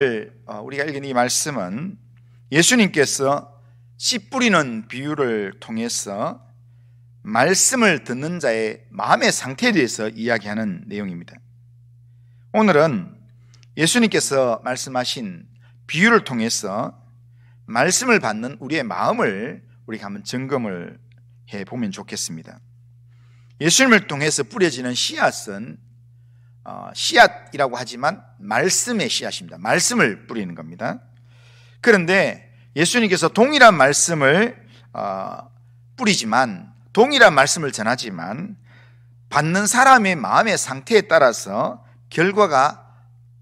우리가 읽은 이 말씀은 예수님께서 씨 뿌리는 비유를 통해서 말씀을 듣는 자의 마음의 상태에 대해서 이야기하는 내용입니다. 오늘은 예수님께서 말씀하신 비유를 통해서 말씀을 받는 우리의 마음을 우리가 한번 점검을 해보면 좋겠습니다. 예수님을 통해서 뿌려지는 씨앗은 씨앗이라고 하지만 말씀의 씨앗입니다. 말씀을 뿌리는 겁니다. 그런데 예수님께서 동일한 말씀을 뿌리지만, 동일한 말씀을 전하지만 받는 사람의 마음의 상태에 따라서 결과가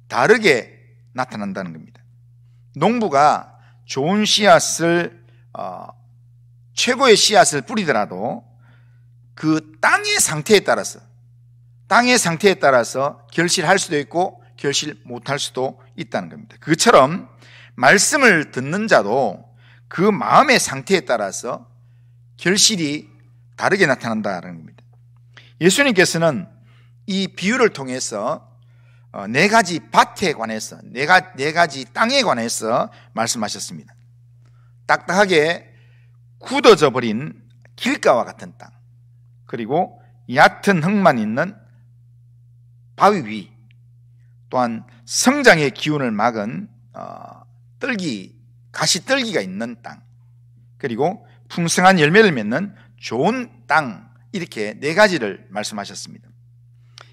다르게 나타난다는 겁니다. 농부가 좋은 씨앗을 최고의 씨앗을 뿌리더라도 그 땅의 상태에 따라서 결실할 수도 있고 결실 못할 수도 있다는 겁니다. 그것처럼 말씀을 듣는 자도 그 마음의 상태에 따라서 결실이 다르게 나타난다는 겁니다. 예수님께서는 이 비유를 통해서 네 가지 밭에 관해서, 네 가지 땅에 관해서 말씀하셨습니다. 딱딱하게 굳어져 버린 길가와 같은 땅, 그리고 얕은 흙만 있는 바위 위, 또한 성장의 기운을 막은 가시떨기가 있는 땅, 그리고 풍성한 열매를 맺는 좋은 땅, 이렇게 네 가지를 말씀하셨습니다.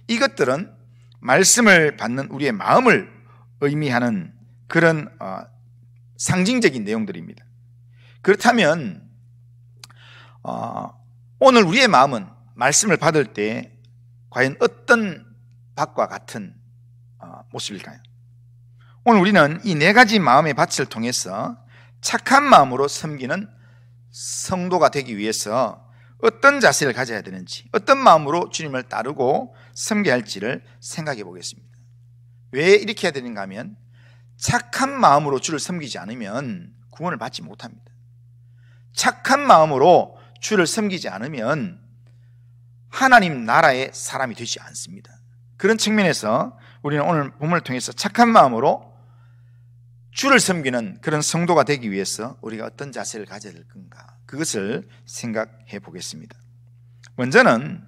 이것들은 말씀을 받는 우리의 마음을 의미하는 그런 상징적인 내용들입니다. 그렇다면 오늘 우리의 마음은 말씀을 받을 때 과연 어떤 밭과 같은 모습일까요? 오늘 우리는 이 네 가지 마음의 밭을 통해서 착한 마음으로 섬기는 성도가 되기 위해서 어떤 자세를 가져야 되는지, 어떤 마음으로 주님을 따르고 섬겨야 할지를 생각해 보겠습니다. 왜 이렇게 해야 되는가 하면, 착한 마음으로 주를 섬기지 않으면 구원을 받지 못합니다. 착한 마음으로 주를 섬기지 않으면 하나님 나라의 사람이 되지 않습니다. 그런 측면에서 우리는 오늘 본문을 통해서 착한 마음으로 주를 섬기는 그런 성도가 되기 위해서 우리가 어떤 자세를 가져야 될 건가, 그것을 생각해 보겠습니다. 먼저는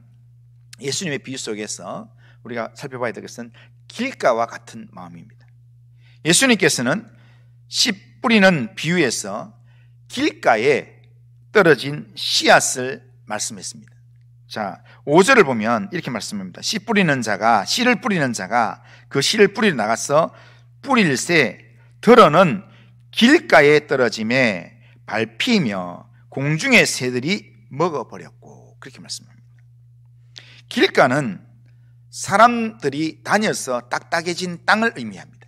예수님의 비유 속에서 우리가 살펴봐야 될 것은 길가와 같은 마음입니다. 예수님께서는 씨 뿌리는 비유에서 길가에 떨어진 씨앗을 말씀했습니다. 자, 5절을 보면 이렇게 말씀합니다. 씨를 뿌리는 자가 그 씨를 뿌리러 나가서 뿌릴새 들어는 길가에 떨어짐에 밟히며 공중의 새들이 먹어버렸고, 그렇게 말씀합니다. 길가는 사람들이 다녀서 딱딱해진 땅을 의미합니다.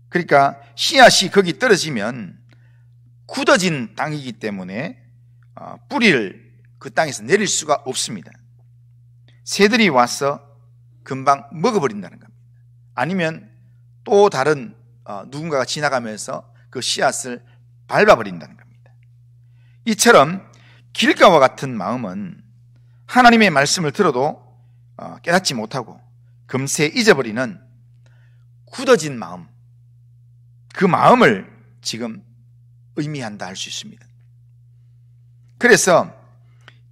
그러니까 씨앗이 거기 떨어지면 굳어진 땅이기 때문에 뿌리를 그 땅에서 내릴 수가 없습니다. 새들이 와서 금방 먹어버린다는 겁니다. 아니면 또 다른 누군가가 지나가면서 그 씨앗을 밟아버린다는 겁니다. 이처럼 길가와 같은 마음은 하나님의 말씀을 들어도 깨닫지 못하고 금세 잊어버리는 굳어진 마음, 그 마음을 지금 의미한다 할 수 있습니다. 그래서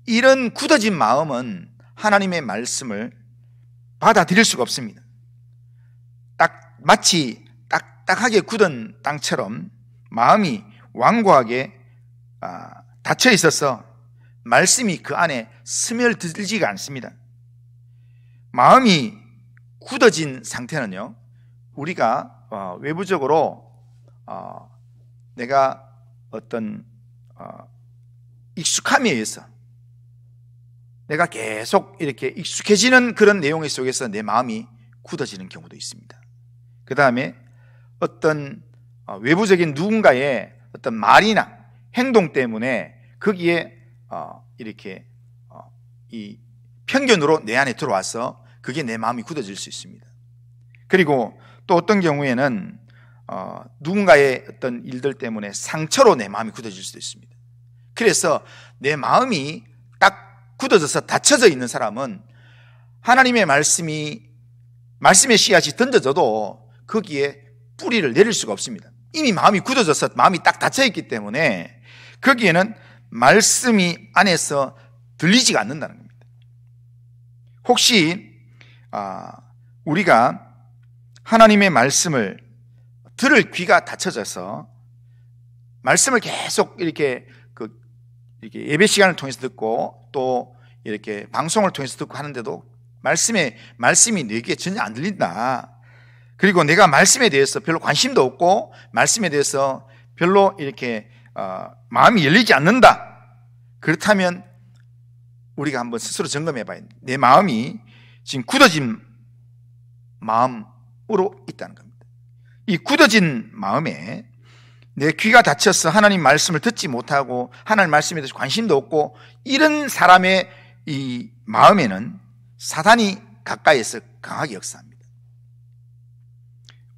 이런 굳어진 마음은 하나님의 말씀을 받아들일 수가 없습니다. 마치 딱딱하게 굳은 땅처럼 마음이 완고하게 닫혀 있어서 말씀이 그 안에 스며들지가 않습니다. 마음이 굳어진 상태는요, 우리가 외부적으로 내가 어떤 익숙함에 의해서 내가 계속 이렇게 익숙해지는 그런 내용 속에서 내 마음이 굳어지는 경우도 있습니다. 그 다음에 어떤 외부적인 누군가의 어떤 말이나 행동 때문에 거기에 이렇게 이 편견으로 내 안에 들어와서 그게 내 마음이 굳어질 수 있습니다. 그리고 또 어떤 경우에는 누군가의 어떤 일들 때문에 상처로 내 마음이 굳어질 수도 있습니다. 그래서 내 마음이 딱 굳어져서 닫혀져 있는 사람은 하나님의 말씀의 씨앗이 던져져도 거기에 뿌리를 내릴 수가 없습니다. 이미 마음이 굳어져서 마음이 딱 닫혀있기 때문에 거기에는 말씀이 안에서 들리지가 않는다는 겁니다. 혹시 우리가 하나님의 말씀을 들을 귀가 닫혀져서 말씀을 계속 이렇게 예배 시간을 통해서 듣고 또 이렇게 방송을 통해서 듣고 하는데도 말씀이 내 귀에 전혀 안 들린다. 그리고 내가 말씀에 대해서 별로 관심도 없고 말씀에 대해서 별로 이렇게 마음이 열리지 않는다. 그렇다면 우리가 한번 스스로 점검해 봐야 돼. 내 마음이 지금 굳어진 마음으로 있다는 겁니다. 이 굳어진 마음에 내 귀가 닫혀서 하나님 말씀을 듣지 못하고 하나님 말씀에 대해서 관심도 없고 이런 사람의 이 마음에는 사단이 가까이에서 강하게 역사합니다.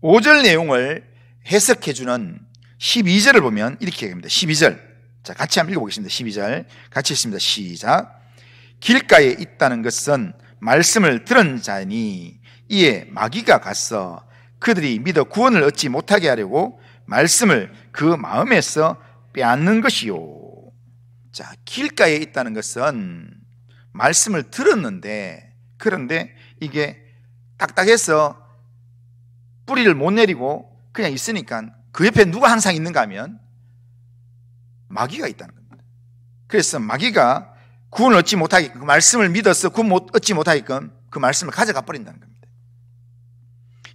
5절 내용을 해석해주는 12절을 보면 이렇게 얘기합니다. 12절. 자, 같이 한번 읽어보겠습니다. 12절. 같이 읽습니다. 시작. 길가에 있다는 것은 말씀을 들은 자니 이에 마귀가 가서 그들이 믿어 구원을 얻지 못하게 하려고 말씀을 그 마음에서 빼앗는 것이요. 자, 길가에 있다는 것은 말씀을 들었는데 그런데 이게 딱딱해서 뿌리를 못 내리고 그냥 있으니까 그 옆에 누가 항상 있는가 하면 마귀가 있다는 겁니다. 그래서 마귀가 구원을 얻지 못하게끔 그 말씀을 믿어서 구원 얻지 못하게끔 그 말씀을 가져가 버린다는 겁니다.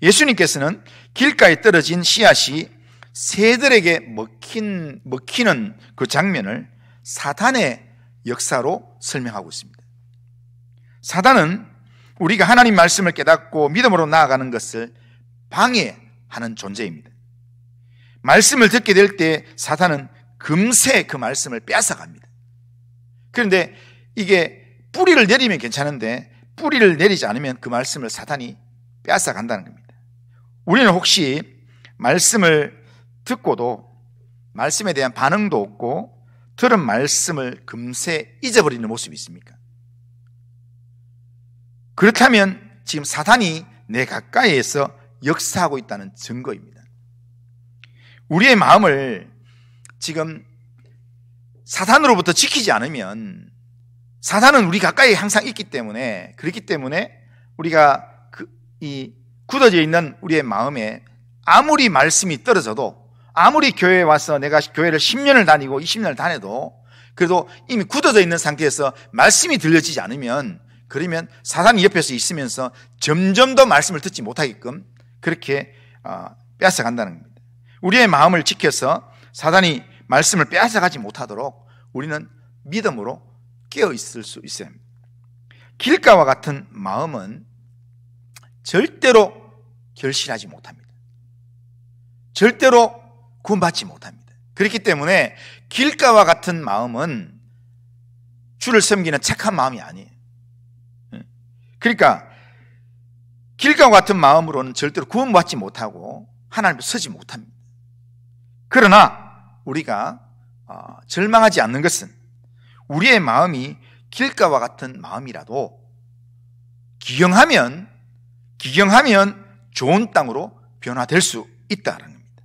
예수님께서는 길가에 떨어진 씨앗이 새들에게 먹히는 그 장면을 사탄의 역사로 설명하고 있습니다. 사단은 우리가 하나님 말씀을 깨닫고 믿음으로 나아가는 것을 방해하는 존재입니다. 말씀을 듣게 될 때 사단은 금세 그 말씀을 빼앗아갑니다. 그런데 이게 뿌리를 내리면 괜찮은데 뿌리를 내리지 않으면 그 말씀을 사단이 빼앗아간다는 겁니다. 우리는 혹시 말씀을 듣고도 말씀에 대한 반응도 없고 들은 말씀을 금세 잊어버리는 모습이 있습니까? 그렇다면 지금 사단이 내 가까이에서 역사하고 있다는 증거입니다. 우리의 마음을 지금 사탄으로부터 지키지 않으면 사탄은 우리 가까이 항상 있기 때문에 그렇기 때문에 우리가 이 굳어져 있는 우리의 마음에 아무리 말씀이 떨어져도 아무리 교회에 와서 내가 교회를 10년을 다니고 20년을 다녀도 그래도 이미 굳어져 있는 상태에서 말씀이 들려지지 않으면 그러면 사단이 옆에서 있으면서 점점 더 말씀을 듣지 못하게끔 그렇게 빼앗아간다는 겁니다. 우리의 마음을 지켜서 사단이 말씀을 빼앗아가지 못하도록 우리는 믿음으로 깨어 있을 수 있어야 합니다. 길가와 같은 마음은 절대로 결실하지 못합니다. 절대로 구원받지 못합니다. 그렇기 때문에 길가와 같은 마음은 주를 섬기는 착한 마음이 아니에요. 그러니까 길가와 같은 마음으로는 절대로 구원받지 못하고 하나님 앞에 서지 못합니다. 그러나 우리가 절망하지 않는 것은 우리의 마음이 길가와 같은 마음이라도 기경하면 좋은 땅으로 변화될 수 있다는 겁니다.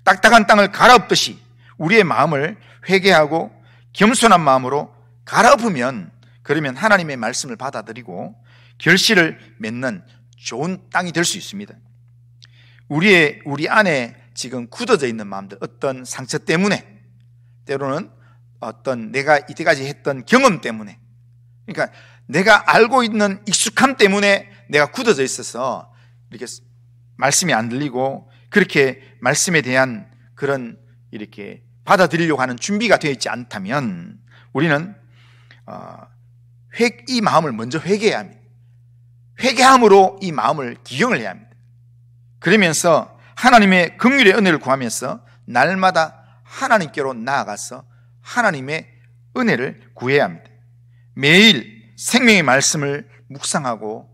딱딱한 땅을 갈아엎듯이 우리의 마음을 회개하고 겸손한 마음으로 갈아엎으면 그러면 하나님의 말씀을 받아들이고 결실을 맺는 좋은 땅이 될 수 있습니다. 우리 안에 지금 굳어져 있는 마음들, 어떤 상처 때문에 때로는 어떤 내가 이때까지 했던 경험 때문에 그러니까 내가 알고 있는 익숙함 때문에 내가 굳어져 있어서 이렇게 말씀이 안 들리고 그렇게 말씀에 대한 그런 이렇게 받아들이려고 하는 준비가 되어 있지 않다면 우리는 이 마음을 먼저 회개해야 합니다. 회개함으로 이 마음을 기경을 해야 합니다. 그러면서 하나님의 긍휼의 은혜를 구하면서 날마다 하나님께로 나아가서 하나님의 은혜를 구해야 합니다. 매일 생명의 말씀을 묵상하고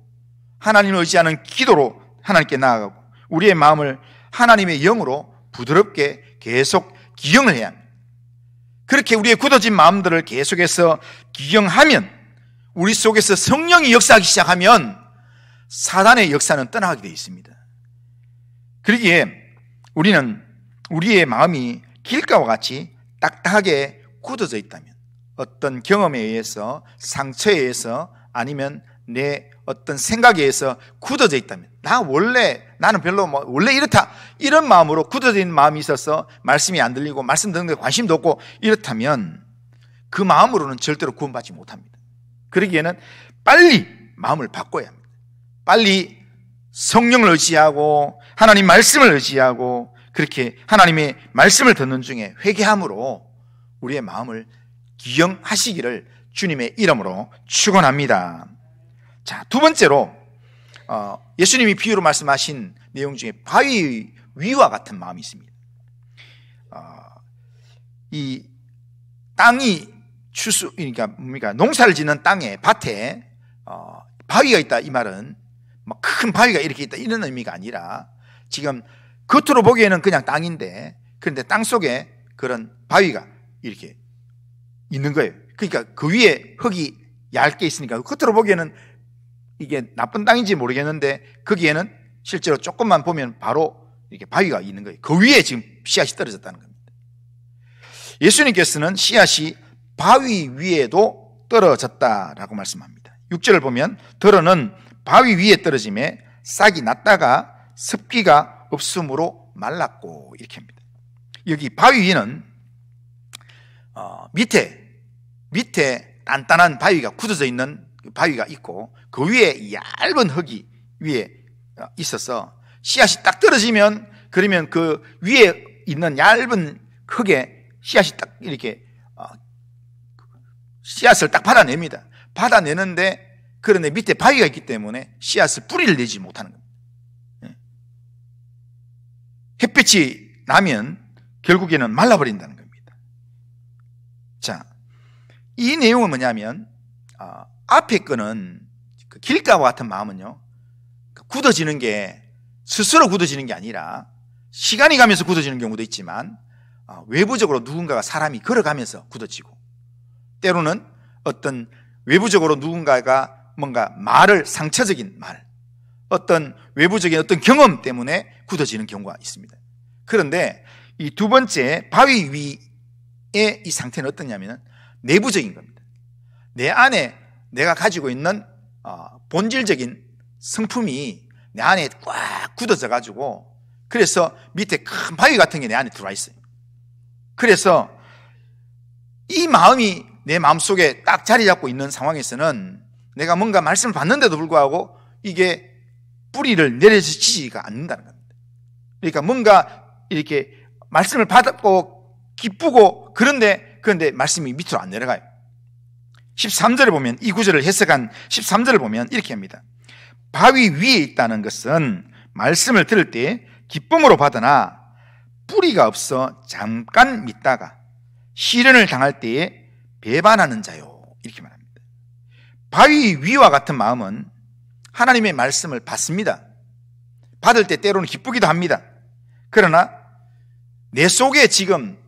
하나님을 의지하는 기도로 하나님께 나아가고 우리의 마음을 하나님의 영으로 부드럽게 계속 기경을 해야 합니다. 그렇게 우리의 굳어진 마음들을 계속해서 기경하면 우리 속에서 성령이 역사하기 시작하면 사단의 역사는 떠나가게 되어 있습니다. 그러기에 우리는 우리의 마음이 길가와 같이 딱딱하게 굳어져 있다면, 어떤 경험에 의해서, 상처에 의해서, 아니면 내 어떤 생각에 의해서 굳어져 있다면, 나는 별로 원래 이렇다, 이런 마음으로 굳어져 있는 마음이 있어서 말씀이 안 들리고 말씀 듣는 데 관심도 없고 이렇다면 그 마음으로는 절대로 구원받지 못합니다. 그러기에는 빨리 마음을 바꿔야 합니다. 빨리 성령을 의지하고 하나님 말씀을 의지하고 그렇게 하나님의 말씀을 듣는 중에 회개함으로 우리의 마음을 기영하시기를 주님의 이름으로 축원합니다. 자, 두 번째로 예수님이 비유로 말씀하신 내용 중에 바위 위와 같은 마음이 있습니다. 이 땅이 그러니까 농사를 짓는 땅에, 밭에 바위가 있다, 이 말은 큰 바위가 이렇게 있다 이런 의미가 아니라, 지금 겉으로 보기에는 그냥 땅인데 그런데 땅 속에 그런 바위가 이렇게 있는 거예요. 그러니까 그 위에 흙이 얇게 있으니까 겉으로 보기에는 이게 나쁜 땅인지 모르겠는데 거기에는 실제로 조금만 보면 바로 이렇게 바위가 있는 거예요. 그 위에 지금 씨앗이 떨어졌다는 겁니다. 예수님께서는 씨앗이 바위 위에도 떨어졌다라고 말씀합니다. 6절을 보면 더러는 바위 위에 떨어짐에 싹이 났다가 습기가 없음으로 말랐고, 이렇게 합니다. 여기 바위 위는 밑에 단단한 바위가 굳어져 있는 바위가 있고 그 위에 얇은 흙이 위에 있어서 씨앗이 딱 떨어지면, 그러면 그 위에 있는 얇은 흙에 씨앗이 딱 이렇게 씨앗을 딱 받아냅니다. 받아내는데 그런데 밑에 바위가 있기 때문에 씨앗을 뿌리를 내지 못하는 겁니다. 햇빛이 나면 결국에는 말라버린다는 겁니다. 자, 이 내용은 뭐냐면 앞에 거는 그 길가와 같은 마음은요, 굳어지는 게 스스로 굳어지는 게 아니라 시간이 가면서 굳어지는 경우도 있지만 외부적으로 누군가가 사람이 걸어가면서 굳어지고, 때로는 어떤 외부적으로 누군가가 뭔가 상처적인 말, 어떤 외부적인 어떤 경험 때문에 굳어지는 경우가 있습니다. 그런데 이 두 번째 바위 위의 이 상태는 어떠냐면 내부적인 겁니다. 내 안에 내가 가지고 있는 본질적인 성품이 내 안에 꽉 굳어져 가지고, 그래서 밑에 큰 바위 같은 게 내 안에 들어와 있어요. 그래서 이 마음이 내 마음속에 딱 자리 잡고 있는 상황에서는 내가 뭔가 말씀을 받는데도 불구하고 이게 뿌리를 내려지지가 않는다는 겁니다. 그러니까 뭔가 이렇게 말씀을 받았고 기쁘고 그런데 말씀이 밑으로 안 내려가요. 13절에 보면, 이 구절을 해석한 13절을 보면 이렇게 합니다. 바위 위에 있다는 것은 말씀을 들을 때 기쁨으로 받으나 뿌리가 없어 잠깐 믿다가 시련을 당할 때에 배반하는 자요, 이렇게 말합니다. 바위 위와 같은 마음은 하나님의 말씀을 받습니다. 받을 때 때로는 기쁘기도 합니다. 그러나 내 속에 지금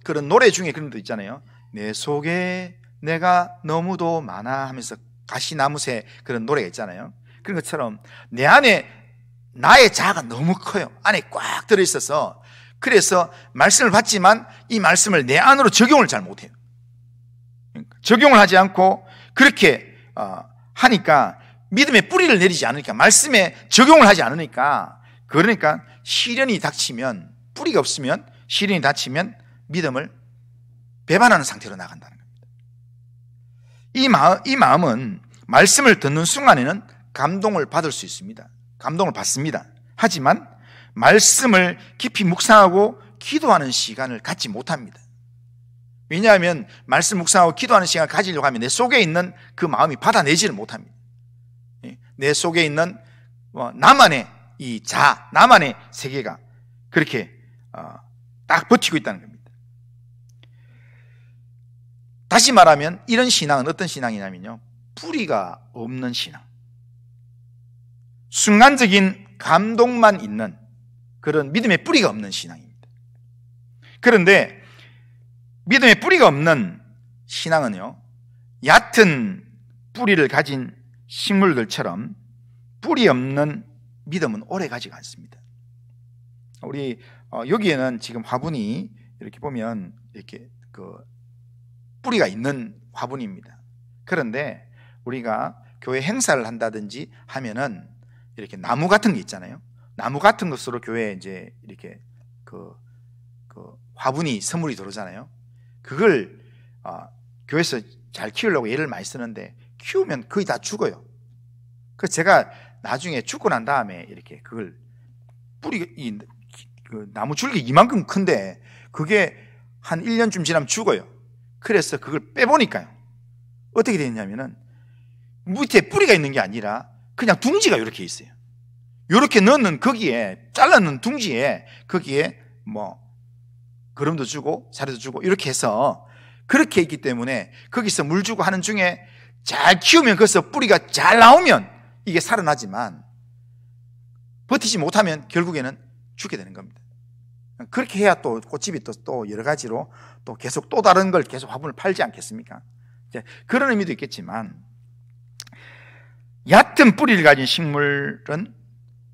그런 노래 중에 그런 거 있잖아요. 내 속에 내가 너무도 많아 하면서 가시나무새 그런 노래가 있잖아요. 그런 것처럼 내 안에 나의 자아가 너무 커요. 안에 꽉 들어있어서, 그래서 말씀을 받지만 이 말씀을 내 안으로 적용을 잘 못해요. 적용을 하지 않고 그렇게 하니까 믿음의 뿌리를 내리지 않으니까, 말씀에 적용을 하지 않으니까, 그러니까 시련이 닥치면, 뿌리가 없으면 시련이 닥치면 믿음을 배반하는 상태로 나간다는 겁니다. 이 마음은 말씀을 듣는 순간에는 감동을 받을 수 있습니다. 감동을 받습니다. 하지만 말씀을 깊이 묵상하고 기도하는 시간을 갖지 못합니다. 왜냐하면 말씀 묵상하고 기도하는 시간을 가지려고 하면 내 속에 있는 그 마음이 받아내지를 못합니다. 내 속에 있는 나만의 이 나만의 세계가 그렇게 딱 버티고 있다는 겁니다. 다시 말하면 이런 신앙은 어떤 신앙이냐면요, 뿌리가 없는 신앙, 순간적인 감동만 있는 그런 믿음의 뿌리가 없는 신앙입니다. 그런데 믿음의 뿌리가 없는 신앙은요, 얕은 뿌리를 가진 식물들처럼 뿌리 없는 믿음은 오래 가지가 않습니다. 우리 여기에는 지금 화분이 이렇게 보면 이렇게 그 뿌리가 있는 화분입니다. 그런데 우리가 교회 행사를 한다든지 하면은 이렇게 나무 같은 게 있잖아요. 나무 같은 것으로 교회에 이제 이렇게 그 화분이 선물이 들어오잖아요. 그걸 교회에서 잘 키우려고 애를 많이 쓰는데 키우면 거의 다 죽어요. 그래서 제가 나중에 죽고 난 다음에 이렇게 그걸 그 나무 줄기 이만큼 큰데 그게 한 1년쯤 지나면 죽어요. 그래서 그걸 빼보니까요, 어떻게 되냐면은 밑에 뿌리가 있는 게 아니라 그냥 둥지가 이렇게 있어요. 이렇게 넣는 거기에 잘라놓은 둥지에 거기에 뭐 거름도 주고 사료도 주고 이렇게 해서 그렇게 있기 때문에 거기서 물 주고 하는 중에 잘 키우면 거기서 뿌리가 잘 나오면 이게 살아나지만 버티지 못하면 결국에는 죽게 되는 겁니다. 그렇게 해야 또 꽃집이 또 여러 가지로 또 계속 또 다른 걸 계속 화분을 팔지 않겠습니까? 그런 의미도 있겠지만 얕은 뿌리를 가진 식물은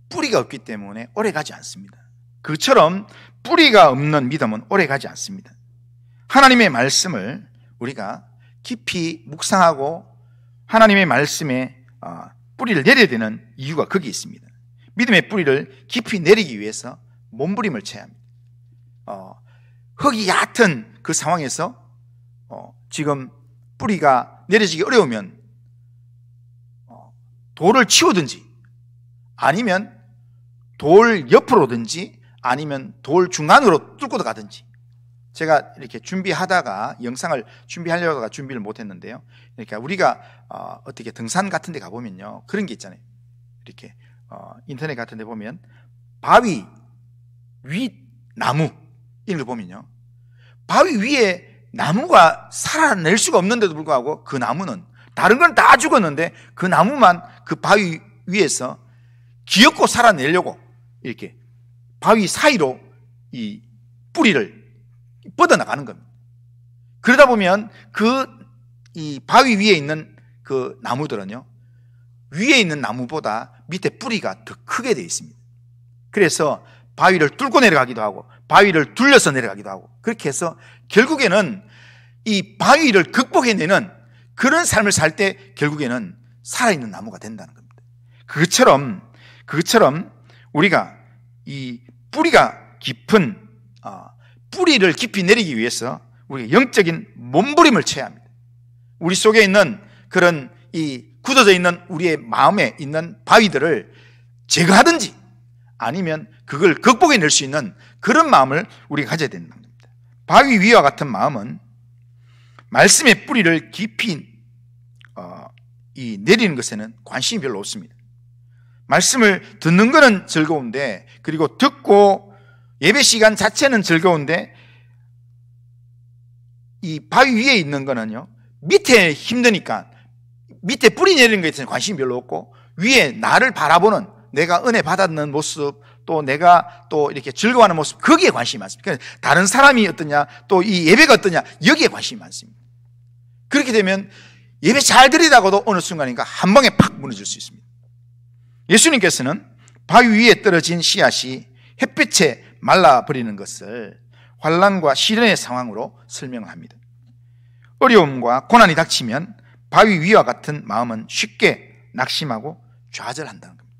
뿌리가 없기 때문에 오래 가지 않습니다. 그처럼 뿌리가 없는 믿음은 오래 가지 않습니다. 하나님의 말씀을 우리가 깊이 묵상하고 하나님의 말씀에 뿌리를 내려야 되는 이유가 거기 있습니다. 믿음의 뿌리를 깊이 내리기 위해서 몸부림을 쳐야 합니다. 흙이 얕은 그 상황에서 지금 뿌리가 내려지기 어려우면 돌을 치우든지 아니면 돌 옆으로든지 아니면 돌 중간으로 뚫고 가든지. 제가 이렇게 준비하다가 영상을 준비하려고 하다가 준비를 못했는데요, 그러니까 우리가 어떻게 등산 같은 데 가보면요 그런 게 있잖아요. 이렇게 인터넷 같은 데 보면 바위 위 나무 이런 거 보면요, 바위 위에 나무가 살아낼 수가 없는데도 불구하고 그 나무는, 다른 건 다 죽었는데 그 나무만 그 바위 위에서 기어코 살아내려고 이렇게 바위 사이로 이 뿌리를 뻗어나가는 겁니다. 그러다 보면 이 바위 위에 있는 그 나무들은요, 위에 있는 나무보다 밑에 뿌리가 더 크게 되어 있습니다. 그래서 바위를 뚫고 내려가기도 하고 바위를 둘러서 내려가기도 하고 그렇게 해서 결국에는 이 바위를 극복해내는 그런 삶을 살 때 결국에는 살아있는 나무가 된다는 겁니다. 그것처럼 우리가 이 뿌리가 깊은 뿌리를 깊이 내리기 위해서 우리가 영적인 몸부림을 쳐야 합니다. 우리 속에 있는 그런 이 굳어져 있는 우리의 마음에 있는 바위들을 제거하든지 아니면 그걸 극복해낼 수 있는 그런 마음을 우리가 가져야 된다는 겁니다. 바위 위와 같은 마음은 말씀의 뿌리를 깊이 내리는 것에는 관심이 별로 없습니다. 말씀을 듣는 것은 즐거운데, 그리고 듣고 예배 시간 자체는 즐거운데 이 바위 위에 있는 거는요, 밑에 힘드니까 밑에 뿌리 내리는 것에 대해서 관심이 별로 없고 위에 나를 바라보는, 내가 은혜 받았는 모습, 또 내가 또 이렇게 즐거워하는 모습, 거기에 관심이 많습니다. 다른 사람이 어떠냐, 또 이 예배가 어떠냐, 여기에 관심이 많습니다. 그렇게 되면 예배 잘 드리다가도 어느 순간인가 한 방에 팍 무너질 수 있습니다. 예수님께서는 바위 위에 떨어진 씨앗이 햇빛에 말라버리는 것을 환난과 시련의 상황으로 설명을 합니다. 어려움과 고난이 닥치면 바위 위와 같은 마음은 쉽게 낙심하고 좌절한다는 겁니다.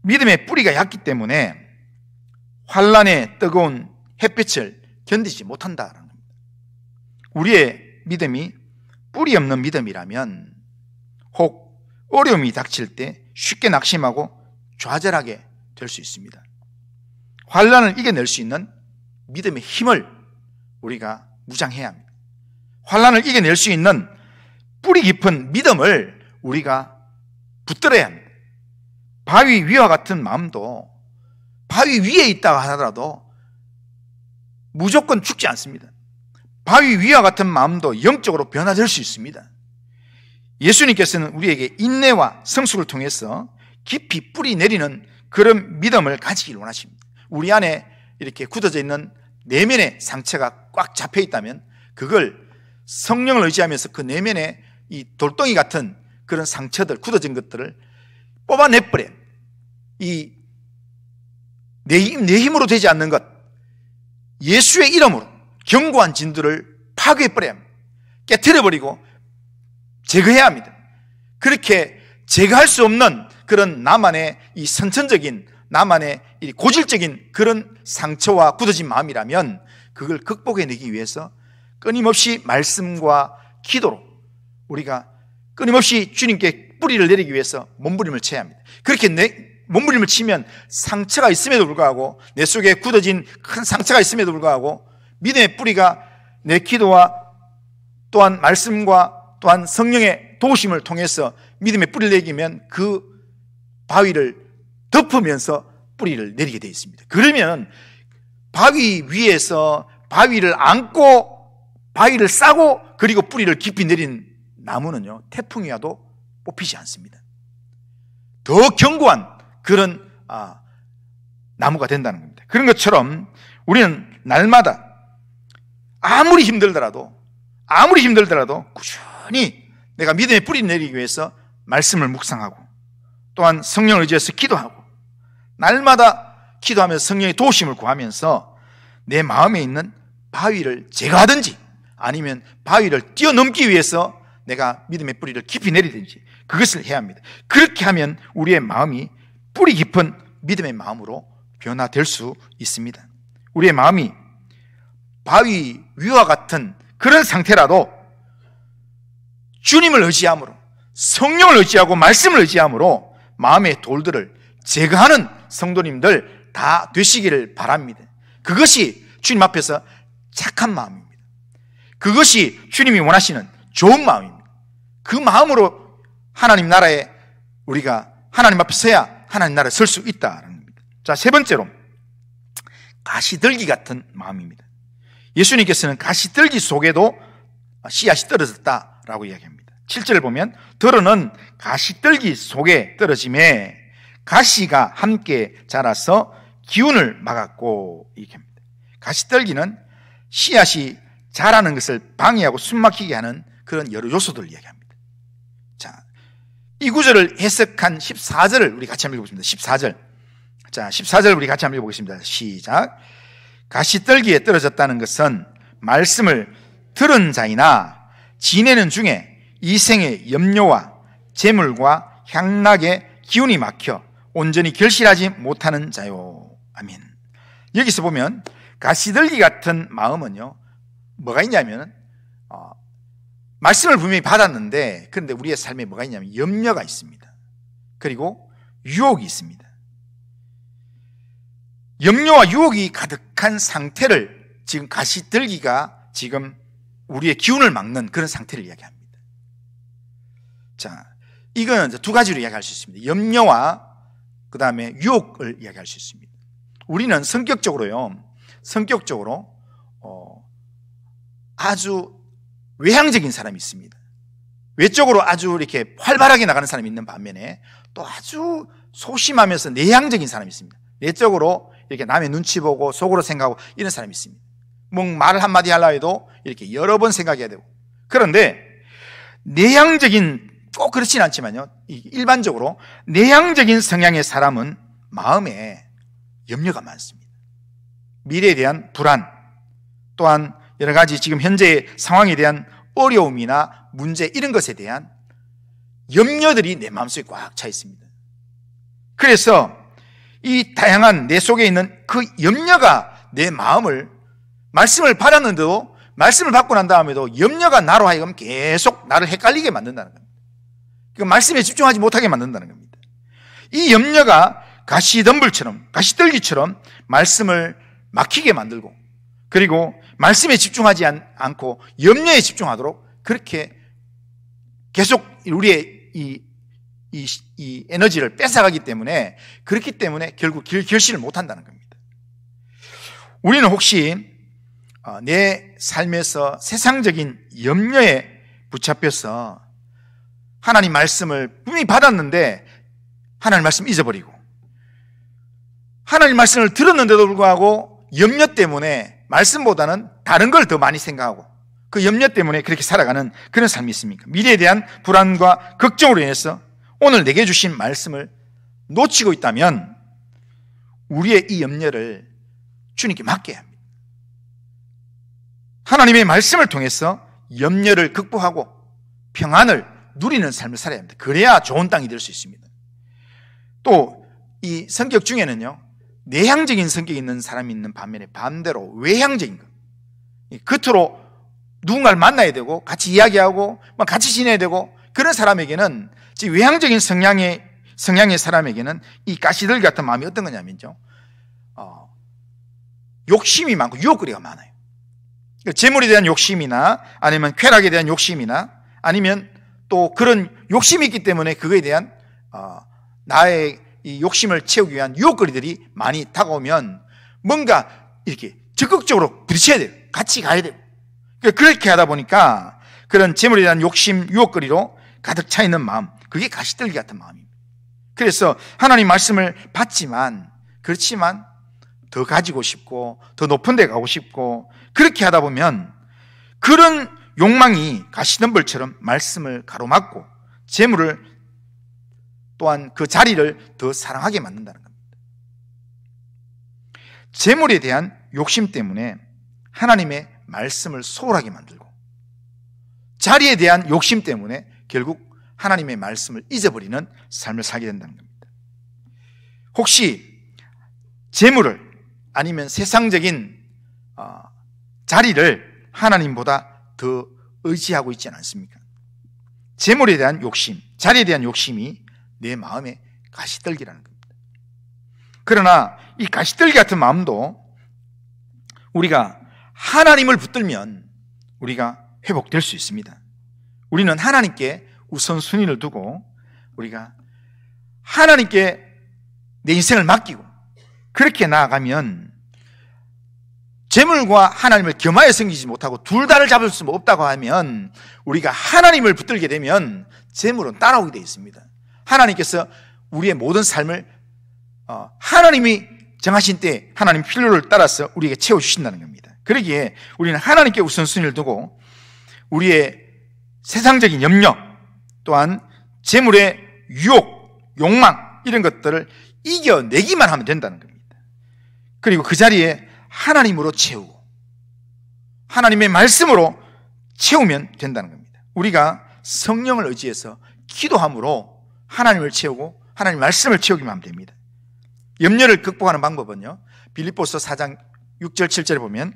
믿음의 뿌리가 얕기 때문에 환난의 뜨거운 햇빛을 견디지 못한다는 겁니다. 우리의 믿음이 뿌리 없는 믿음이라면 혹 어려움이 닥칠 때 쉽게 낙심하고 좌절하게 될 수 있습니다. 환난을 이겨낼 수 있는 믿음의 힘을 우리가 무장해야 합니다. 환난을 이겨낼 수 있는 뿌리 깊은 믿음을 우리가 붙들어야 합니다. 바위 위와 같은 마음도 바위 위에 있다고 하더라도 무조건 죽지 않습니다. 바위 위와 같은 마음도 영적으로 변화될 수 있습니다. 예수님께서는 우리에게 인내와 성숙을 통해서 깊이 뿌리 내리는 그런 믿음을 가지길 원하십니다. 우리 안에 이렇게 굳어져 있는 내면의 상처가 꽉 잡혀 있다면 그걸 성령을 의지하면서 그 내면에 이 돌덩이 같은 그런 상처들, 굳어진 것들을 뽑아내버려. 이 내 힘으로 되지 않는 것, 예수의 이름으로 견고한 진들을 파괴해버려야 합니다. 깨트려버리고 제거해야 합니다. 그렇게 제거할 수 없는 그런 나만의 이 선천적인, 나만의 이 고질적인 그런 상처와 굳어진 마음이라면 그걸 극복해내기 위해서 끊임없이 말씀과 기도로 우리가 끊임없이 주님께 뿌리를 내리기 위해서 몸부림을 쳐야 합니다. 그렇게 몸부림을 치면 상처가 있음에도 불구하고, 내 속에 굳어진 큰 상처가 있음에도 불구하고 믿음의 뿌리가 내 기도와 또한 말씀과 또한 성령의 도우심을 통해서 믿음의 뿌리를 내리면 그 바위를 덮으면서 뿌리를 내리게 되어 있습니다. 그러면 바위 위에서 바위를 안고 바위를 싸고 그리고 뿌리를 깊이 내린 나무는요, 태풍이 와도 뽑히지 않습니다. 더 견고한 그런 나무가 된다는 겁니다. 그런 것처럼 우리는 날마다 아무리 힘들더라도 꾸준히 내가 믿음의 뿌리를 내리기 위해서 말씀을 묵상하고 또한 성령을 의지해서 기도하고 날마다 기도하면서 성령의 도우심을 구하면서 내 마음에 있는 바위를 제거하든지 아니면 바위를 뛰어넘기 위해서 내가 믿음의 뿌리를 깊이 내리든지 그것을 해야 합니다. 그렇게 하면 우리의 마음이 뿌리 깊은 믿음의 마음으로 변화될 수 있습니다. 우리의 마음이 바위 위와 같은 그런 상태라도 주님을 의지함으로, 성령을 의지하고 말씀을 의지함으로 마음의 돌들을 제거하는 성도님들 다 되시기를 바랍니다. 그것이 주님 앞에서 착한 마음입니다. 그것이 주님이 원하시는 좋은 마음입니다. 그 마음으로 하나님 나라에 우리가 하나님 앞에 서야 하나님 나라에 설 수 있다는 겁니다. 자, 세 번째로 가시들기 같은 마음입니다. 예수님께서는 가시들기 속에도 씨앗이 떨어졌다라고 이야기합니다. 7절을 보면 들어는 가시들기 속에 떨어짐에 가시가 함께 자라서 기운을 막았고 이렇게 합니다. 가시떨기는 씨앗이 자라는 것을 방해하고 숨막히게 하는 그런 여러 요소들을 이야기합니다. 자, 이 구절을 해석한 14절을 우리 같이 한번 읽어보겠습니다. 14절. 자, 14절 우리 같이 한번 읽어보겠습니다. 시작. 가시떨기에 떨어졌다는 것은 말씀을 들은 자이나 지내는 중에 이생의 염려와 재물과 향락의 기운이 막혀 온전히 결실하지 못하는 자요. 아멘. 여기서 보면 가시들기 같은 마음은요, 뭐가 있냐면 말씀을 분명히 받았는데 그런데 우리의 삶에 뭐가 있냐면 염려가 있습니다. 그리고 유혹이 있습니다. 염려와 유혹이 가득한 상태를 지금 가시들기가 지금 우리의 기운을 막는 그런 상태를 이야기합니다. 자, 이건 두 가지로 이야기할 수 있습니다. 염려와 그 다음에 유혹을 이야기할 수 있습니다. 우리는 성격적으로 아주 외향적인 사람이 있습니다. 외적으로 아주 이렇게 활발하게 나가는 사람이 있는 반면에 또 아주 소심하면서 내향적인 사람이 있습니다. 내적으로 이렇게 남의 눈치 보고 속으로 생각하고 이런 사람이 있습니다. 뭐 말을 한마디 하려 해도 이렇게 여러 번 생각해야 되고. 그런데 내향적인, 꼭 그렇진 않지만요, 일반적으로 내향적인 성향의 사람은 마음에 염려가 많습니다. 미래에 대한 불안, 또한 여러 가지 지금 현재의 상황에 대한 어려움이나 문제 이런 것에 대한 염려들이 내 마음속에 꽉 차 있습니다. 그래서 이 다양한 내 속에 있는 그 염려가 내 마음을, 말씀을 받았는데도 말씀을 받고 난 다음에도 염려가 나로 하여금 계속 나를 헷갈리게 만든다는 겁니다. 그 말씀에 집중하지 못하게 만든다는 겁니다. 이 염려가 가시떨기처럼 말씀을 막히게 만들고, 그리고 말씀에 집중하지 않고 염려에 집중하도록 그렇게 계속 우리의 이 에너지를 뺏어가기 때문에, 그렇기 때문에 결국 결실을 못한다는 겁니다. 우리는 혹시 내 삶에서 세상적인 염려에 붙잡혀서 하나님 말씀을 분명히 받았는데 하나님 말씀 잊어버리고, 하나님 말씀을 들었는데도 불구하고 염려 때문에 말씀보다는 다른 걸 더 많이 생각하고 그 염려 때문에 그렇게 살아가는 그런 삶이 있습니까? 미래에 대한 불안과 걱정으로 인해서 오늘 내게 주신 말씀을 놓치고 있다면 우리의 이 염려를 주님께 맡겨야 합니다. 하나님의 말씀을 통해서 염려를 극복하고 평안을 누리는 삶을 살아야 합니다. 그래야 좋은 땅이 될 수 있습니다. 또 이 성격 중에는요, 내향적인 성격이 있는 사람이 있는 반면에 반대로 외향적인 것, 겉으로 누군가를 만나야 되고 같이 이야기하고 같이 지내야 되고 그런 사람에게는, 외향적인 성향의 사람에게는 이 가시들기 같은 마음이 어떤 거냐면요, 욕심이 많고 유혹거리가 많아요. 재물에 대한 욕심이나 아니면 쾌락에 대한 욕심이나 아니면 또 그런 욕심이 있기 때문에 그거에 대한 나의 이 욕심을 채우기 위한 유혹거리들이 많이 다가오면 뭔가 이렇게 적극적으로 부딪혀야 돼요. 같이 가야 돼요. 그렇게 하다 보니까 그런 재물에 대한 욕심, 유혹거리로 가득 차 있는 마음, 그게 가시떨기 같은 마음입니다. 그래서 하나님 말씀을 받지만, 그렇지만 더 가지고 싶고 더 높은 데 가고 싶고, 그렇게 하다 보면 그런 욕망이 가시덤불처럼 말씀을 가로막고 재물을 또한 그 자리를 더 사랑하게 만든다는 겁니다. 재물에 대한 욕심 때문에 하나님의 말씀을 소홀하게 만들고, 자리에 대한 욕심 때문에 결국 하나님의 말씀을 잊어버리는 삶을 살게 된다는 겁니다. 혹시 재물을 아니면 세상적인 자리를 하나님보다 더 의지하고 있지는 않습니까? 재물에 대한 욕심, 자리에 대한 욕심이 내 마음의 가시떨기라는 겁니다. 그러나 이 가시떨기 같은 마음도 우리가 하나님을 붙들면 우리가 회복될 수 있습니다. 우리는 하나님께 우선순위를 두고 우리가 하나님께 내 인생을 맡기고 그렇게 나아가면 재물과 하나님을 겸하여 섬기지 못하고 둘 다를 잡을 수 없다고 하면, 우리가 하나님을 붙들게 되면 재물은 따라오게 되어 있습니다. 하나님께서 우리의 모든 삶을 하나님이 정하신 때 하나님 필요를 따라서 우리에게 채워주신다는 겁니다. 그러기에 우리는 하나님께 우선순위를 두고 우리의 세상적인 염려, 또한 재물의 유혹, 욕망, 이런 것들을 이겨내기만 하면 된다는 겁니다. 그리고 그 자리에 하나님으로 채우고 하나님의 말씀으로 채우면 된다는 겁니다. 우리가 성령을 의지해서 기도함으로 하나님을 채우고 하나님 말씀을 채우기만 하면 됩니다. 염려를 극복하는 방법은요, 빌립보서 4장 6절 7절에 보면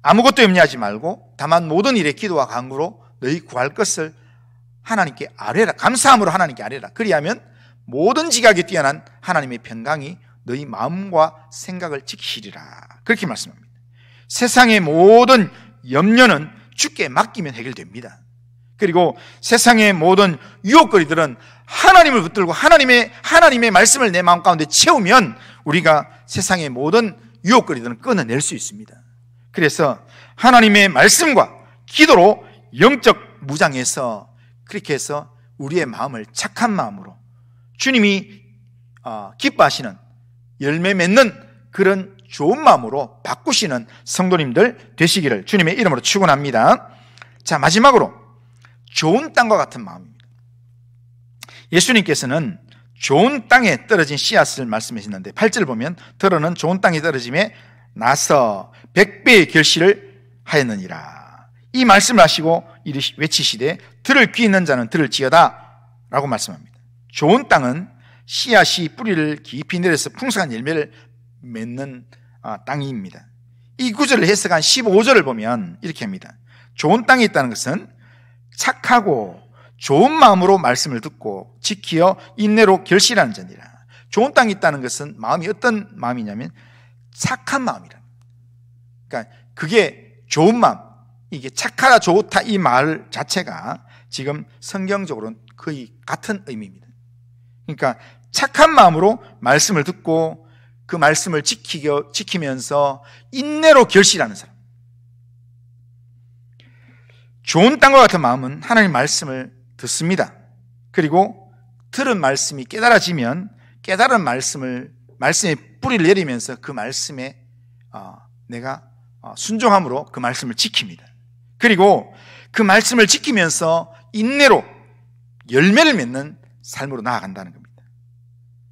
아무것도 염려하지 말고 다만 모든 일에 기도와 간구로 너희 구할 것을 하나님께 아뢰라. 감사함으로 하나님께 아뢰라. 그리하면 모든 지각에 뛰어난 하나님의 평강이 너희 마음과 생각을 지키시리라. 그렇게 말씀합니다. 세상의 모든 염려는 주께 맡기면 해결됩니다. 그리고 세상의 모든 유혹거리들은 하나님을 붙들고 하나님의 말씀을 내 마음 가운데 채우면 우리가 세상의 모든 유혹거리들은 끊어낼 수 있습니다. 그래서 하나님의 말씀과 기도로 영적 무장해서, 그렇게 해서 우리의 마음을 착한 마음으로 주님이 기뻐하시는 열매 맺는 그런 좋은 마음으로 바꾸시는 성도님들 되시기를 주님의 이름으로 축원합니다. 자, 마지막으로 좋은 땅과 같은 마음입니다. 예수님께서는 좋은 땅에 떨어진 씨앗을 말씀하셨는데 8절 보면 들어는 좋은 땅에 떨어짐에 나서 100배의 결실을 하였느니라. 이 말씀을 하시고 외치시되 들을 귀 있는 자는 들을지어다 라고 말씀합니다. 좋은 땅은 씨앗이 뿌리를 깊이 내려서 풍성한 열매를 맺는 땅입니다. 이 구절을 해석한 15절을 보면 이렇게 합니다. 좋은 땅에 있다는 것은 착하고 좋은 마음으로 말씀을 듣고 지키어 인내로 결실하는 자니라. 좋은 땅에 있다는 것은 마음이 어떤 마음이냐면 착한 마음이라. 그러니까 그게 좋은 마음, 이게 착하다 좋다 이 말 자체가 지금 성경적으로는 거의 같은 의미입니다. 그러니까 착한 마음으로 말씀을 듣고 그 말씀을 지키면서 인내로 결실하는 사람. 좋은 땅과 같은 마음은 하나님의 말씀을 듣습니다. 그리고 들은 말씀이 깨달아지면 깨달은 말씀에 뿌리를 내리면서 그 말씀에 내가 순종함으로 그 말씀을 지킵니다. 그리고 그 말씀을 지키면서 인내로 열매를 맺는 삶으로 나아간다는 겁니다.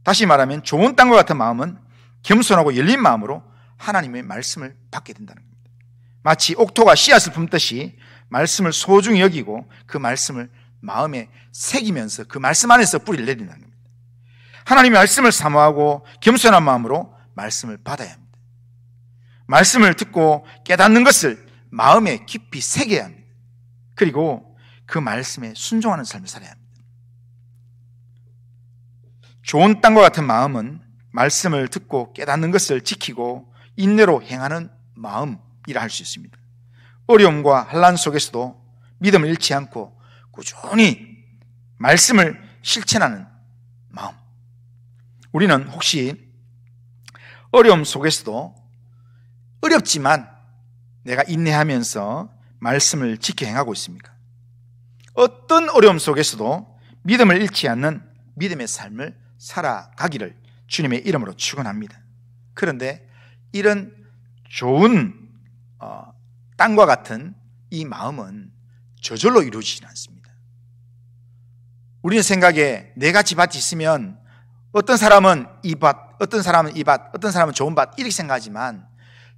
다시 말하면 좋은 땅과 같은 마음은 겸손하고 열린 마음으로 하나님의 말씀을 받게 된다는 겁니다. 마치 옥토가 씨앗을 품듯이 말씀을 소중히 여기고 그 말씀을 마음에 새기면서 그 말씀 안에서 뿌리를 내린다는 겁니다. 하나님의 말씀을 사모하고 겸손한 마음으로 말씀을 받아야 합니다. 말씀을 듣고 깨닫는 것을 마음에 깊이 새겨야 합니다. 그리고 그 말씀에 순종하는 삶을 살아야 합니다. 좋은 땅과 같은 마음은 말씀을 듣고 깨닫는 것을 지키고 인내로 행하는 마음이라 할 수 있습니다. 어려움과 환난 속에서도 믿음을 잃지 않고 꾸준히 말씀을 실천하는 마음. 우리는 혹시 어려움 속에서도 어렵지만 내가 인내하면서 말씀을 지켜 행하고 있습니까? 어떤 어려움 속에서도 믿음을 잃지 않는 믿음의 삶을 살아가기를 주님의 이름으로 축원합니다. 그런데 이런 좋은 땅과 같은 이 마음은 저절로 이루어지지는 않습니다. 우리는 생각에 네 가지 밭이 있으면 어떤 사람은 이 밭, 어떤 사람은 이 밭, 어떤 사람은 좋은 밭 이렇게 생각하지만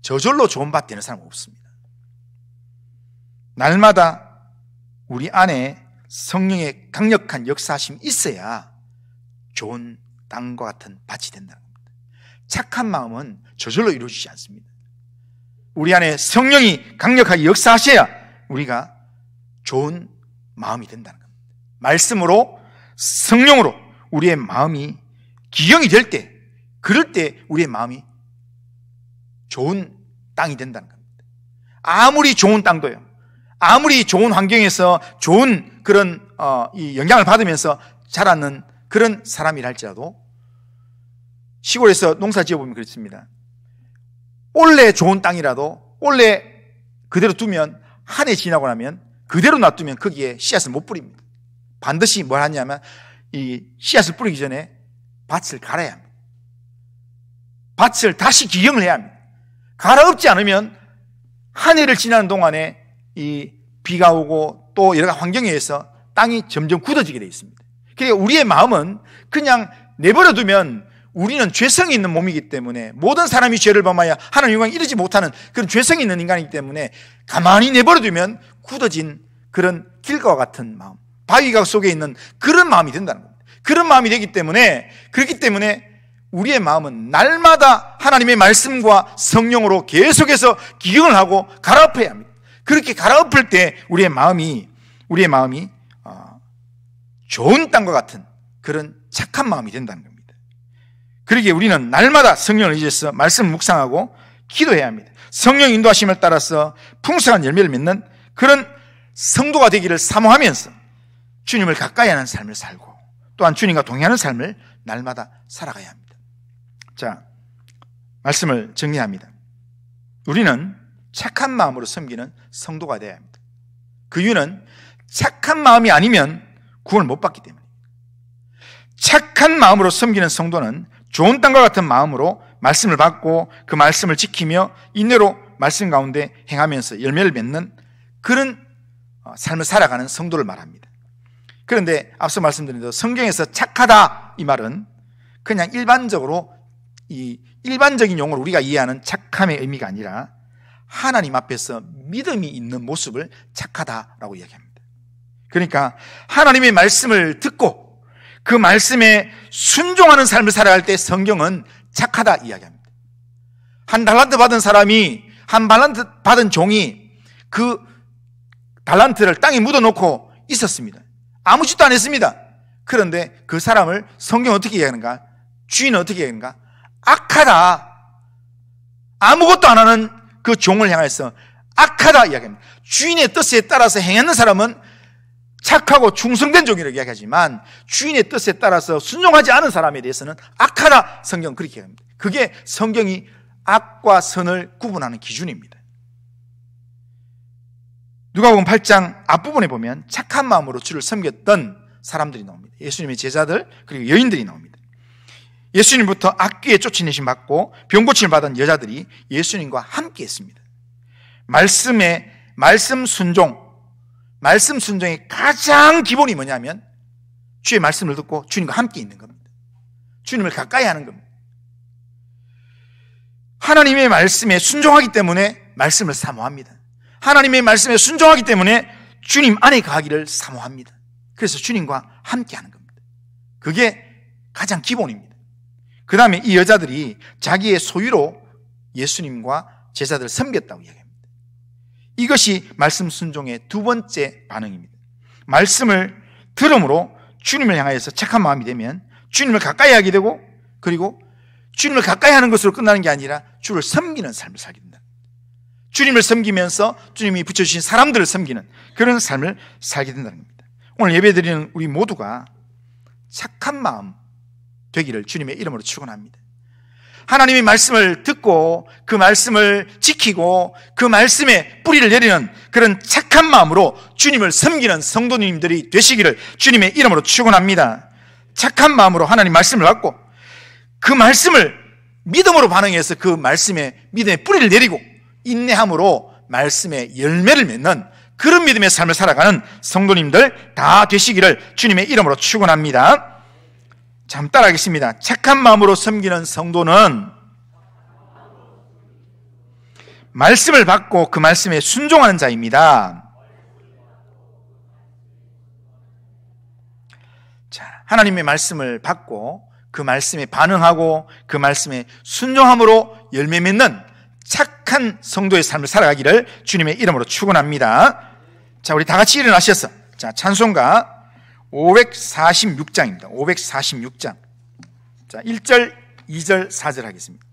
저절로 좋은 밭 되는 사람은 없습니다. 날마다 우리 안에 성령의 강력한 역사하심이 있어야 좋은 땅과 같은 밭이 된다는 겁니다. 착한 마음은 저절로 이루어지지 않습니다. 우리 안에 성령이 강력하게 역사하셔야 우리가 좋은 마음이 된다는 겁니다. 말씀으로 성령으로 우리의 마음이 기경이 될 때, 그럴 때 우리의 마음이 좋은 땅이 된다는 겁니다. 아무리 좋은 땅도요, 아무리 좋은 환경에서 좋은 그런 이 영향을 받으면서 자라는 그런 사람이라 할지라도 시골에서 농사 지어보면 그렇습니다. 원래 좋은 땅이라도 원래 그대로 두면 한 해 지나고 나면 그대로 놔두면 거기에 씨앗을 못 뿌립니다. 반드시 뭘 하냐면 이 씨앗을 뿌리기 전에 밭을 갈아야 합니다. 밭을 다시 기경을 해야 합니다. 갈아엎지 않으면 한 해를 지나는 동안에 이 비가 오고 또 여러 가지 환경에 의해서 땅이 점점 굳어지게 되어 있습니다. 그러니까 우리의 마음은 그냥 내버려 두면 우리는 죄성이 있는 몸이기 때문에 모든 사람이 죄를 범하여 하나님 영광에 이르지 못하는 그런 죄성이 있는 인간이기 때문에 가만히 내버려 두면 굳어진 그런 길과 같은 마음, 바위가 속에 있는 그런 마음이 된다는 겁니다. 그런 마음이 되기 때문에, 그렇기 때문에 우리의 마음은 날마다 하나님의 말씀과 성령으로 계속해서 기경을 하고 갈아엎어야 합니다. 그렇게 갈아엎을 때 우리의 마음이 좋은 땅과 같은 그런 착한 마음이 된다는 겁니다. 그러기에 우리는 날마다 성령을 의지해서 말씀을 묵상하고 기도해야 합니다. 성령 인도하심을 따라서 풍성한 열매를 맺는 그런 성도가 되기를 사모하면서 주님을 가까이 하는 삶을 살고 또한 주님과 동행하는 삶을 날마다 살아가야 합니다. 자, 말씀을 정리합니다. 우리는 착한 마음으로 섬기는 성도가 되어야 합니다. 그 이유는 착한 마음이 아니면 구원을 못 받기 때문입니다. 착한 마음으로 섬기는 성도는 좋은 땅과 같은 마음으로 말씀을 받고 그 말씀을 지키며 인내로 말씀 가운데 행하면서 열매를 맺는 그런 삶을 살아가는 성도를 말합니다. 그런데 앞서 말씀드린 대로 성경에서 착하다 이 말은 그냥 일반적으로 이 일반적인 용어로 우리가 이해하는 착함의 의미가 아니라 하나님 앞에서 믿음이 있는 모습을 착하다라고 이야기합니다. 그러니까 하나님의 말씀을 듣고 그 말씀에 순종하는 삶을 살아갈 때 성경은 착하다 이야기합니다. 한 달란트 받은 사람이, 한 달란트 받은 종이 그 달란트를 땅에 묻어놓고 있었습니다. 아무 짓도 안 했습니다. 그런데 그 사람을 성경은 어떻게 이야기하는가? 주인은 어떻게 이야기하는가? 악하다. 아무것도 안 하는 그 종을 향해서 악하다 이야기합니다. 주인의 뜻에 따라서 행하는 사람은 착하고 충성된 종이라고 이야기하지만 주인의 뜻에 따라서 순종하지 않은 사람에 대해서는 악하다. 성경은 그렇게 이야기합니다. 그게 성경이 악과 선을 구분하는 기준입니다. 누가복음 8장 앞부분에 보면 착한 마음으로 주를 섬겼던 사람들이 나옵니다. 예수님의 제자들 그리고 여인들이 나옵니다. 예수님부터 악귀에 쫓아내심 받고 병고침을 받은 여자들이 예수님과 함께 했습니다. 말씀 순종의 가장 기본이 뭐냐면 주의 말씀을 듣고 주님과 함께 있는 겁니다. 주님을 가까이 하는 겁니다. 하나님의 말씀에 순종하기 때문에 말씀을 사모합니다. 하나님의 말씀에 순종하기 때문에 주님 안에 가기를 사모합니다. 그래서 주님과 함께 하는 겁니다. 그게 가장 기본입니다. 그 다음에 이 여자들이 자기의 소유로 예수님과 제자들을 섬겼다고 이야기합니다. 이것이 말씀 순종의 두 번째 반응입니다. 말씀을 들음으로 주님을 향하여서 착한 마음이 되면 주님을 가까이 하게 되고, 그리고 주님을 가까이 하는 것으로 끝나는 게 아니라 주를 섬기는 삶을 살게 된다. 주님을 섬기면서 주님이 붙여주신 사람들을 섬기는 그런 삶을 살게 된다는 겁니다. 오늘 예배드리는 우리 모두가 착한 마음 되기를 주님의 이름으로 축원합니다. 하나님의 말씀을 듣고 그 말씀을 지키고 그 말씀에 뿌리를 내리는 그런 착한 마음으로 주님을 섬기는 성도님들이 되시기를 주님의 이름으로 축원합니다. 착한 마음으로 하나님 말씀을 받고 그 말씀을 믿음으로 반응해서 그 말씀에 믿음의 뿌리를 내리고 인내함으로 말씀의 열매를 맺는 그런 믿음의 삶을 살아가는 성도님들 다 되시기를 주님의 이름으로 축원합니다. 자, 한번 따라하겠습니다. 착한 마음으로 섬기는 성도는 말씀을 받고 그 말씀에 순종하는 자입니다. 자, 하나님의 말씀을 받고 그 말씀에 반응하고 그 말씀에 순종함으로 열매 맺는 착한 성도의 삶을 살아가기를 주님의 이름으로 축원합니다. 자, 우리 다 같이 일어나셔서 자, 찬송가 546장입니다. 546장. 자, 1절, 2절, 4절 하겠습니다.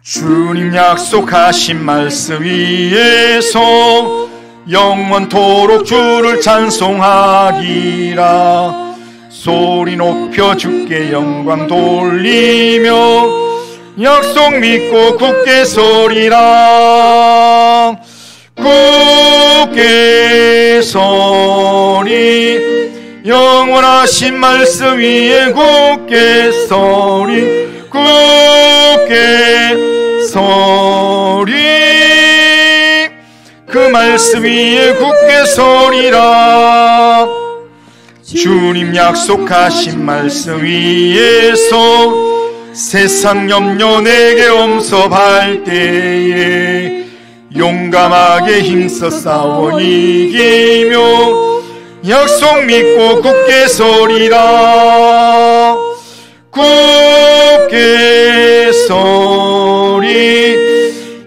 주님 약속하신 말씀 위에서 영원토록 주를 찬송하리라. 소리 높여 주께 영광 돌리며 약속 믿고 굳게 서리라. 굳게 서리 영원하신 말씀 위에 굳게 서리 굳게 서리 그 말씀 위에 굳게 서리라. 주님 약속하신 말씀 위에서 세상 염려 내게 엄습할 때에 용감하게 힘써 싸워 이기며 약속 믿고 굳게 서리라. 굳게 서리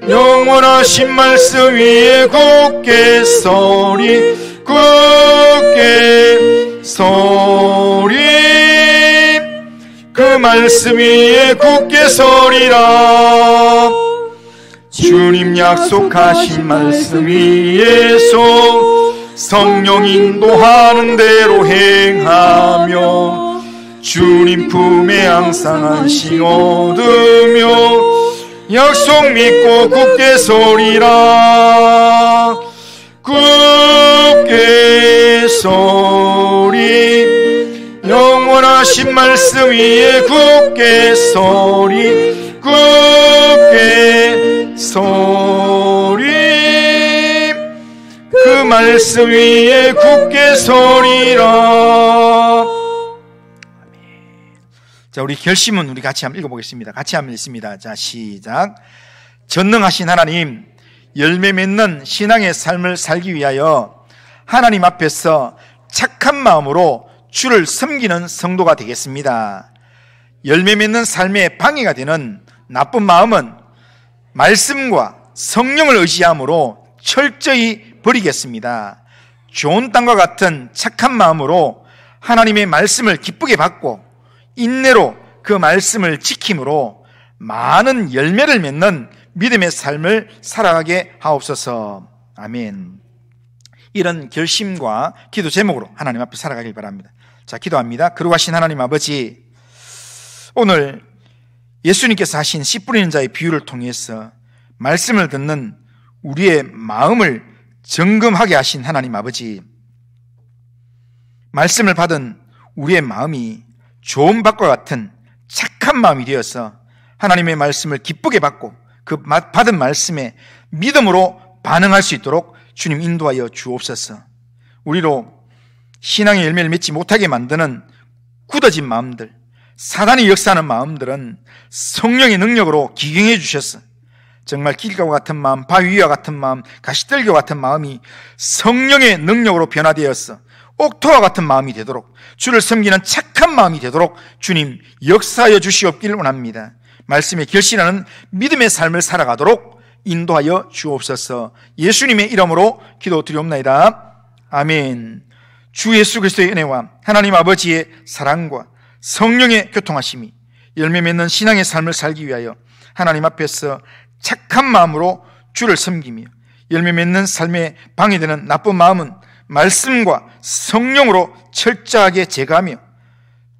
영원하신 말씀 위에 굳게 서리 굳게 서리 그 말씀 위에 굳게 서리라. 주님 약속하신 말씀 위에서 성령 인도하는 대로 행하며 주님 품에 항상 안식 얻으며 약속 믿고 굳게 서리라. 굳게 서리 영원하신 말씀 위에 굳게 서리 굳게 서리 그 말씀 위에 굳게 서리라. 자, 우리 결심은 우리 같이 한번 읽어보겠습니다. 같이 한번 읽습니다. 자, 시작. 전능하신 하나님, 열매 맺는 신앙의 삶을 살기 위하여 하나님 앞에서 착한 마음으로 주를 섬기는 성도가 되겠습니다. 열매 맺는 삶의 방해가 되는 나쁜 마음은 말씀과 성령을 의지함으로 철저히 버리겠습니다. 좋은 땅과 같은 착한 마음으로 하나님의 말씀을 기쁘게 받고 인내로 그 말씀을 지킴으로 많은 열매를 맺는 믿음의 삶을 살아가게 하옵소서. 아멘. 이런 결심과 기도 제목으로 하나님 앞에 살아가길 바랍니다. 자, 기도합니다. 거룩하신 하나님 아버지, 오늘 예수님께서 하신 씨 뿌리는 자의 비유를 통해서 말씀을 듣는 우리의 마음을 점검하게 하신 하나님 아버지, 말씀을 받은 우리의 마음이 좋은 밭과 같은 착한 마음이 되어서 하나님의 말씀을 기쁘게 받고 그 받은 말씀에 믿음으로 반응할 수 있도록 주님 인도하여 주옵소서. 우리로 신앙의 열매를 맺지 못하게 만드는 굳어진 마음들, 사단이 역사하는 마음들은 성령의 능력으로 기경해 주셔서 정말 길가와 같은 마음, 바위 위와 같은 마음, 가시떨기와 같은 마음이 성령의 능력으로 변화되어서 옥토와 같은 마음이 되도록, 주를 섬기는 착한 마음이 되도록 주님 역사하여 주시옵기를 원합니다. 말씀에 결실하는 믿음의 삶을 살아가도록 인도하여 주옵소서. 예수님의 이름으로 기도드리옵나이다. 아멘. 주 예수 그리스도의 은혜와 하나님 아버지의 사랑과 성령의 교통하심이 열매 맺는 신앙의 삶을 살기 위하여 하나님 앞에서 착한 마음으로 주를 섬기며 열매 맺는 삶에 방해되는 나쁜 마음은 말씀과 성령으로 철저하게 제거하며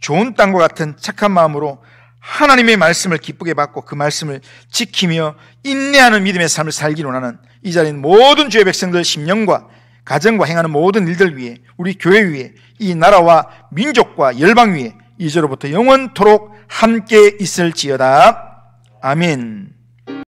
좋은 땅과 같은 착한 마음으로 하나님의 말씀을 기쁘게 받고 그 말씀을 지키며 인내하는 믿음의 삶을 살기를 원하는 이 자리에 있는 모든 주의 백성들 심령과 가정과 행하는 모든 일들 위에, 우리 교회 위에, 이 나라와 민족과 열방 위에 이제로부터 영원토록 함께 있을지어다. 아멘.